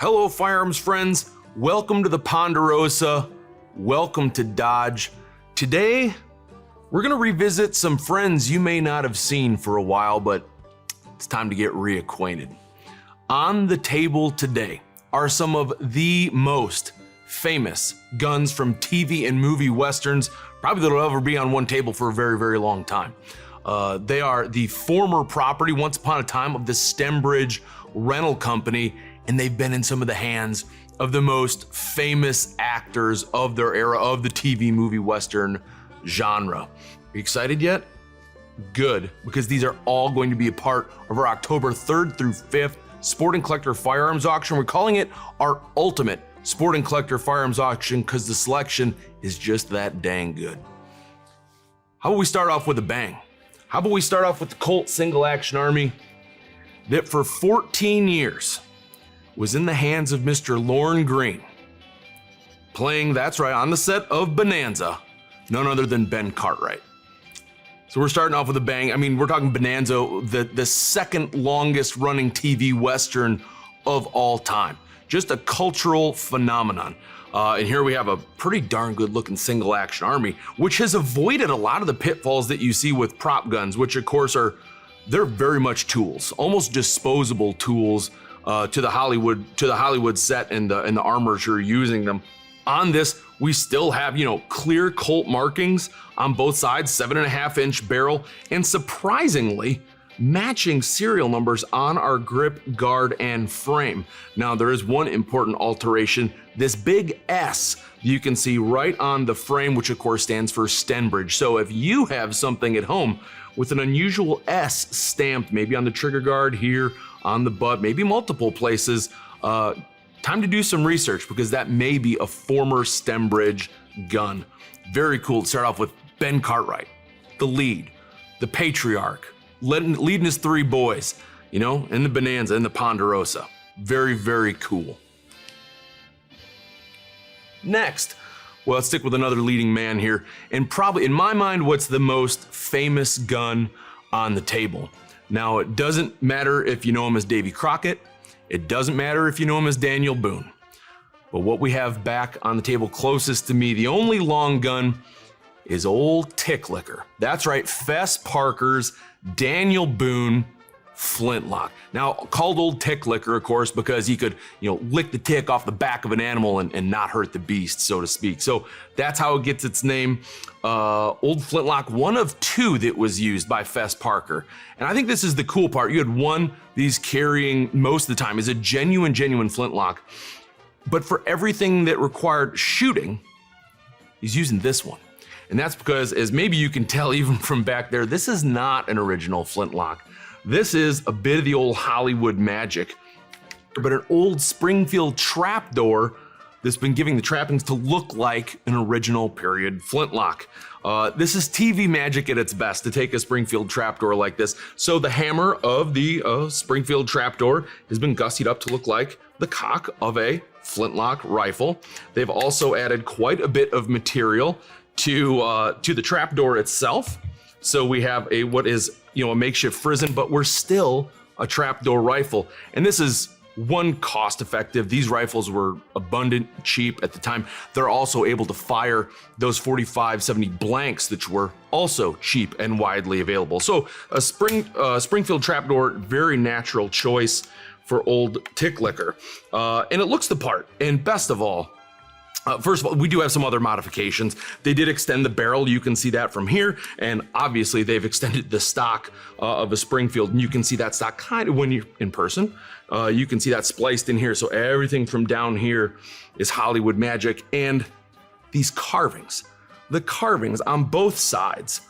Hello, firearms friends. Welcome to the Ponderosa. Welcome to Dodge. Today, we're gonna revisit some friends you may not have seen for a while, but it's time to get reacquainted. On the table today are some of the most famous guns from TV and movie westerns, probably that'll ever be on one table for a very, very long time. They are the former property, once upon a time, of the Stembridge Rental Company, and they've been in some of the hands of the most famous actors of their era of the TV movie western genre. Are you excited yet? Good, because these are all going to be a part of our October 3rd through 5th Sporting Collector Firearms Auction. We're calling it our ultimate Sporting Collector Firearms Auction because the selection is just that dang good. How about we start off with a bang? How about we start off with the Colt Single Action Army that for 14 years was in the hands of Mr. Lorne Green, playing, that's right, on the set of Bonanza, none other than Ben Cartwright. So we're starting off with a bang. I mean, we're talking Bonanza, the second longest running TV Western of all time. Just a cultural phenomenon. And here we have a pretty darn good looking single action army, which has avoided a lot of the pitfalls that you see with prop guns, which of course they're very much tools, almost disposable tools to the Hollywood set and the armors who are using them. On this, we still have, clear Colt markings on both sides, 7.5-inch barrel, and surprisingly, matching serial numbers on our grip, guard, and frame. Now, there is one important alteration. This big S you can see right on the frame, which of course stands for Stembridge. So if you have something at home with an unusual S stamped, maybe on the trigger guard here, on the butt, maybe multiple places, time to do some research because that may be a former Stembridge gun. Very cool to start off with Ben Cartwright, the lead, the patriarch, leading his three boys, in the Bonanza, in the Ponderosa. Very, very cool. Next, well, let's stick with another leading man here, and probably, in my mind, what's the most famous gun on the table. Now, it doesn't matter if you know him as Davy Crockett. It doesn't matter if you know him as Daniel Boone. But what we have back on the table closest to me, the only long gun, is old Ticklicker. That's right, Fess Parker's Daniel Boone flintlock. Now, called old Ticklicker, of course, because he could, lick the tick off the back of an animal and not hurt the beast, so to speak. So that's how it gets its name. Old flintlock, one of two that was used by Fess Parker. And I think this is the cool part. You had one these carrying most of the time is a genuine flintlock. But for everything that required shooting, he's using this one. And that's because, as maybe you can tell even from back there, this is not an original flintlock. This is a bit of the old Hollywood magic, but an old Springfield trapdoor that's been giving the trappings to look like an original period flintlock. This is TV magic at its best to take a Springfield trapdoor like this. So the hammer of the Springfield trapdoor has been gussied up to look like the cock of a flintlock rifle. They've also added quite a bit of material to the trapdoor itself. So we have what is a makeshift frizzen, but we're still a trapdoor rifle. And this is one, cost effective. These rifles were abundant, cheap at the time. They're also able to fire those 45-70 blanks, which were also cheap and widely available. So a Springfield trapdoor, very natural choice for old Ticklicker. And it looks the part. And best of all, first of all, we do have some other modifications. They did extend the barrel. You can see that from here. And obviously they've extended the stock of a Springfield. And you can see that stock kind of when you're in person. You can see that spliced in here. So everything from down here is Hollywood magic. And these carvings, the carvings on both sides,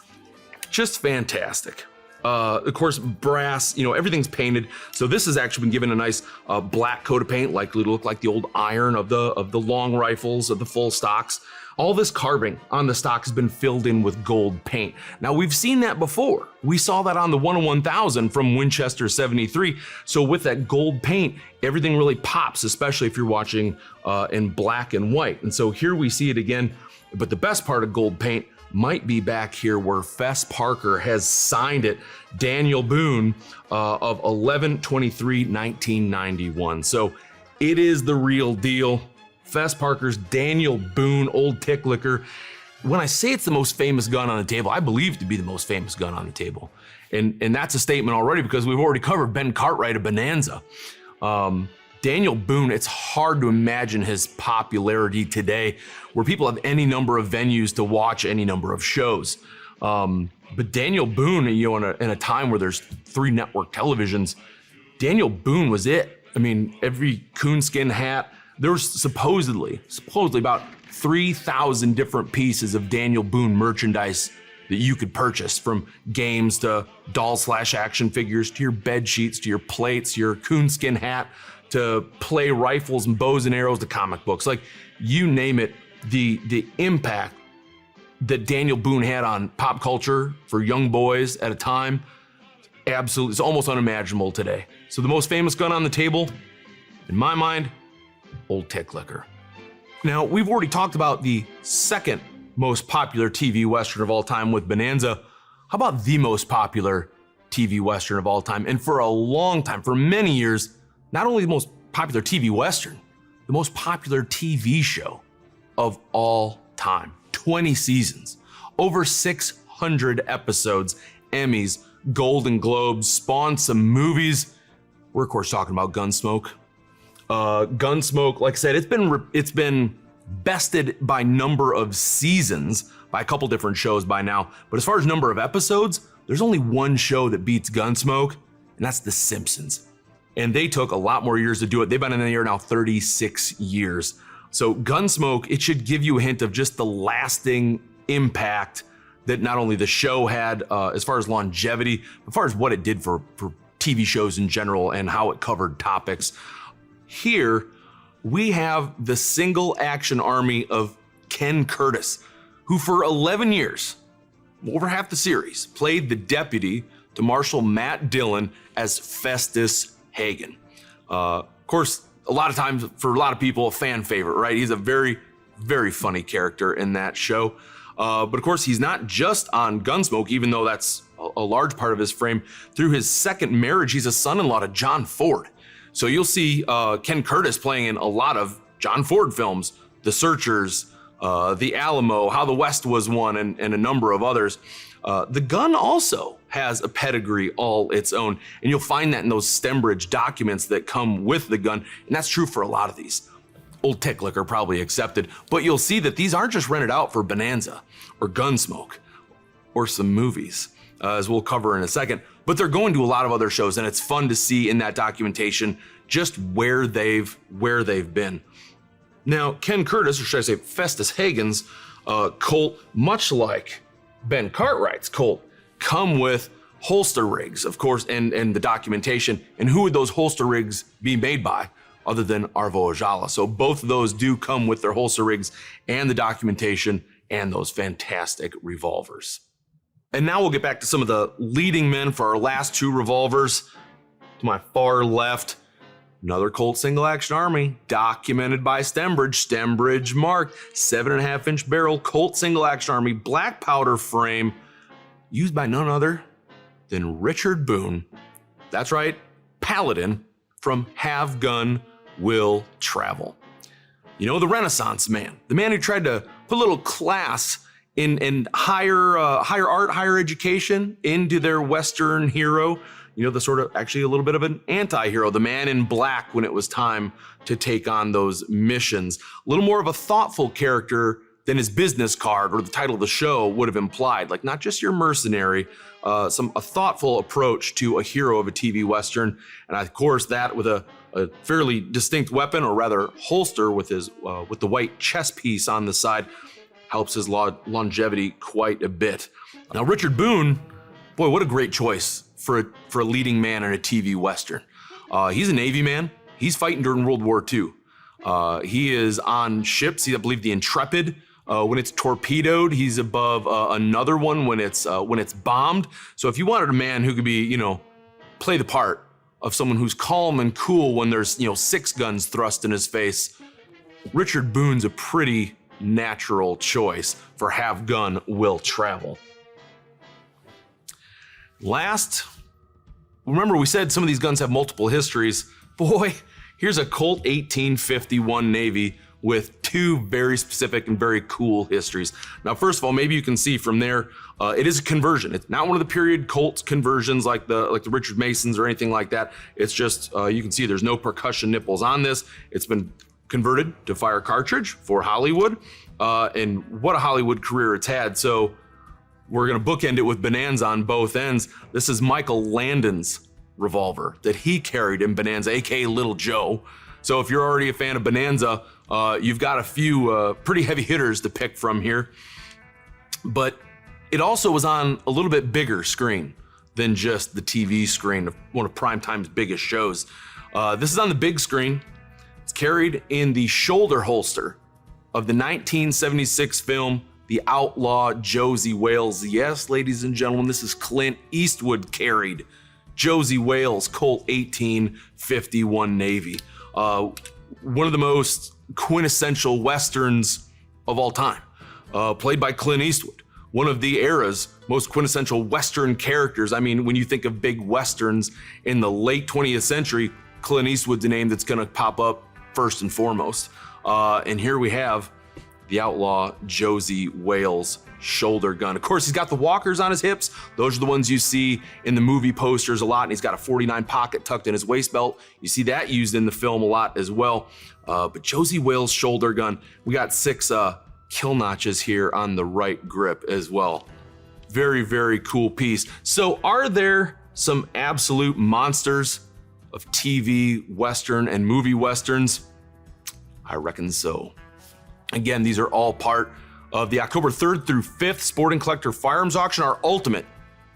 just fantastic. Of course, brass, everything's painted. So this has actually been given a nice black coat of paint, likely to look like the old iron of the long rifles, of the full stocks. All this carving on the stock has been filled in with gold paint. Now, we've seen that before. We saw that on the 101,000 from Winchester 73. So with that gold paint, everything really pops, especially if you're watching in black and white. And so here we see it again. But the best part of gold paint might be back here where Fess Parker has signed it, Daniel Boone, of 11/23/1991. So It is the real deal. Fess Parker's Daniel Boone, Old Ticklicker. When I say it's the most famous gun on the table, I believe it to be the most famous gun on the table. And that's a statement already because we've already covered Ben Cartwright of Bonanza. Daniel Boone, it's hard to imagine his popularity today where people have any number of venues to watch any number of shows. But Daniel Boone, in a time where there's 3 network televisions, Daniel Boone was it. I mean, every coonskin hat, there was supposedly about 3,000 different pieces of Daniel Boone merchandise that you could purchase, from games to doll/action figures to your bed sheets to your plates, your coonskin hat, to play rifles and bows and arrows to comic books. Like, you name it, the impact that Daniel Boone had on pop culture for young boys at a time, absolutely, it's almost unimaginable today. So the most famous gun on the table, in my mind, Old Ticklicker. Now, we've already talked about the second most popular TV Western of all time with Bonanza. How about the most popular TV Western of all time? And for a long time, for many years, not only the most popular TV Western, the most popular TV show of all time. 20 seasons, over 600 episodes, Emmys, Golden Globes, spawned some movies. We're of course talking about Gunsmoke. Gunsmoke, like I said, it's been bested by number of seasons by a couple different shows by now. But as far as number of episodes, there's only one show that beats Gunsmoke, and that's The Simpsons. And they took a lot more years to do it. They've been in the air now 36 years. So Gunsmoke, it should give you a hint of just the lasting impact that not only the show had as far as longevity, but as far as what it did for TV shows in general and how it covered topics. Here, we have the single action army of Ken Curtis, who for 11 years, over half the series, played the deputy to Marshal Matt Dillon as Festus Haggan. Of course, a lot of times, for a lot of people, a fan favorite, right? He's a very, very funny character in that show. But of course, he's not just on Gunsmoke, even though that's a large part of his frame. Through his second marriage, he's a son-in-law to John Ford. So you'll see Ken Curtis playing in a lot of John Ford films, The Searchers, The Alamo, How the West Was Won, and a number of others. The gun also has a pedigree all its own, and you'll find that in those Stembridge documents that come with the gun, and that's true for a lot of these. Old Ticklicker probably accepted, but you'll see that these aren't just rented out for Bonanza or Gunsmoke or some movies, as we'll cover in a second, but they're going to a lot of other shows, and it's fun to see in that documentation just where they've been. Now, Ken Curtis, or should I say Festus Haggan's Colt, much like Ben Cartwright's Colt, come with holster rigs, of course, and the documentation. And who would those holster rigs be made by other than Arvo Ajala? So both of those do come with their holster rigs and the documentation and those fantastic revolvers. And now we'll get back to some of the leading men for our last 2 revolvers. To my far left, another Colt single action army, documented by Stembridge marked, 7.5-inch barrel Colt single action army, black powder frame, used by none other than Richard Boone. That's right, Paladin from Have Gun, Will Travel. You know, the Renaissance man, the man who tried to put a little class in higher art, higher education into their Western hero. You know, the sort of actually a little bit of an anti-hero, the man in black when it was time to take on those missions. A little more of a thoughtful character than his business card or the title of the show would have implied. Like, not just your mercenary, a thoughtful approach to a hero of a TV Western. And of course, that with a fairly distinct weapon, or rather holster with the white chest piece on the side, helps his longevity quite a bit. Now, Richard Boone, boy, what a great choice for a leading man in a TV Western. He's a Navy man. He's fighting during World War II. He is on ships. I believe the Intrepid, when it's torpedoed. He's above another one when it's bombed. So if you wanted a man who could be, play the part of someone who's calm and cool when there's, 6 guns thrust in his face, Richard Boone's a pretty natural choice for Have Gun, Will Travel. Last, remember we said some of these guns have multiple histories. Boy, Here's a Colt 1851 Navy with two very specific and very cool histories. Now, first of all, maybe you can see from there, it is a conversion. It's not one of the period Colt conversions like the Richard Masons or anything like that. It's just, you can see there's no percussion nipples on this. It's been converted to fire cartridge for Hollywood, and what a Hollywood career it's had. So we're gonna bookend it with Bonanza on both ends. This is Michael Landon's revolver that he carried in Bonanza, AKA Little Joe. So if you're already a fan of Bonanza, you've got a few pretty heavy hitters to pick from here. But it also was on a little bit bigger screen than just the TV screen of one of Primetime's biggest shows. This is on the big screen. It's carried in the shoulder holster of the 1976 film, The Outlaw Josey Wales. Yes, ladies and gentlemen, this is Clint Eastwood carried Josey Wales Colt 1851 Navy. One of the most quintessential Westerns of all time, played by Clint Eastwood. One of the era's most quintessential Western characters. I mean, when you think of big Westerns in the late 20th century, Clint Eastwood's a name that's gonna pop up first and foremost. And here we have the Outlaw Josey Wales shoulder gun. Of course, he's got the walkers on his hips. Those are the ones you see in the movie posters a lot, and he's got a 49 pocket tucked in his waist belt. You see that used in the film a lot as well. But Josey Wales shoulder gun, we got 6 kill notches here on the right grip as well. Very, very cool piece. So are there some absolute monsters of TV Western and movie Westerns? I reckon so. Again, these are all part of the October 3rd through 5th Sporting Collector Firearms Auction, our ultimate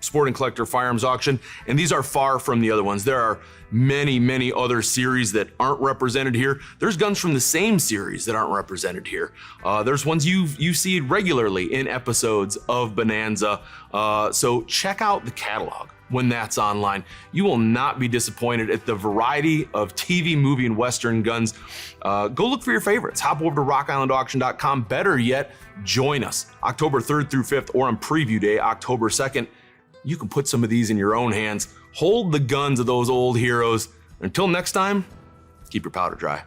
Sporting Collector Firearms Auction, and these are far from the other ones. There are many, many other series that aren't represented here. There's guns from the same series that aren't represented here. There's ones you see regularly in episodes of Bonanza, so check out the catalog when that's online. You will not be disappointed at the variety of TV, movie, and Western guns. Go look for your favorites. Hop over to rockislandauction.com. Better yet, join us October 3rd through 5th or on preview day, October 2nd. You can put some of these in your own hands. Hold the guns of those old heroes. Until next time, keep your powder dry.